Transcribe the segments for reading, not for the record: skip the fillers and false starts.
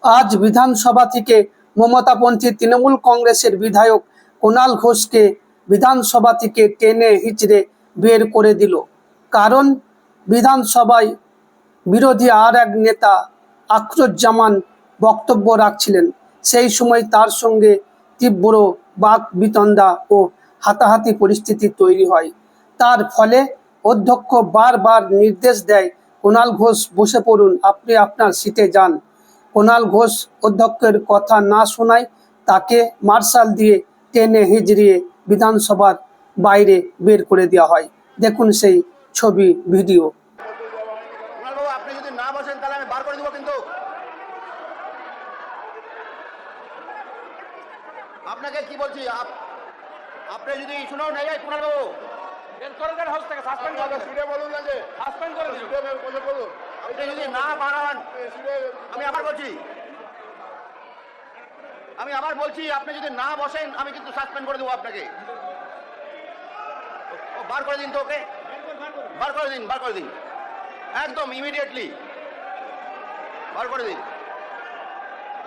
আজ বিধানসভা থেকে মমতাপন্থী তৃণমূল কংগ্রেসের বিধায়ক কুণাল ঘোষকে বিধানসভা থেকে টেনে হিচড়ে বের করে দিল। কারণ বিধানসভায় বিরোধী আর এক নেতা আখরুজ্জামান বক্তব্য রাখছিলেন। সেই সময় তার সঙ্গে তীব্র বাকবিতণ্ডা ও হাতাহাতি পরিস্থিতি তৈরি হয়। তার ফলে অধ্যক্ষ বারবার নির্দেশ দেয়, কুণাল ঘোষ বসে পড়ুন, আপনি আপনার সিটে যান। কুণাল ঘোষ অধ্যক্ষের কথা না শোনায় তাকে মার্শাল দিয়ে টেনে হিজড়িয়ে বিধানসভার বাইরে বের করে দেওয়া হয়। দেখুন সেই ছবি ভিডিও। আপনি যদি না বসেন তাহলে আমি বার করে দিব। কিন্তু আপনাকে কি বলছি, আপনি যদি শুনেও নাই যায় কুণাল বাবু আপনি যদি না বাড়ান, আমি আবার বলছি আপনি যদি না বসেন আমি কিন্তু সাসপেন্ড করে দেবো আপনাকে। বার করে দিন তো, ওকে বার করে দিন একদম ইমিডিয়েটলি বার করে দিন,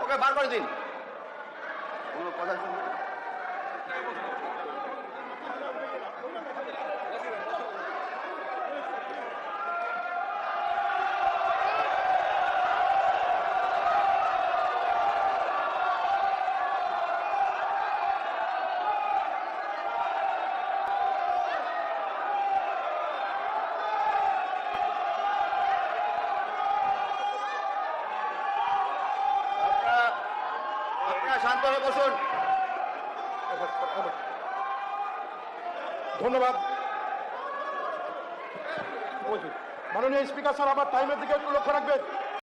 ওকে বার করে দিন। কোনো কথা শুনবেন? শান্ত হয়ে বসুন। ধন্যবাদ মাননীয় স্পিকার স্যার, আমার টাইমের দিকে একটু লক্ষ্য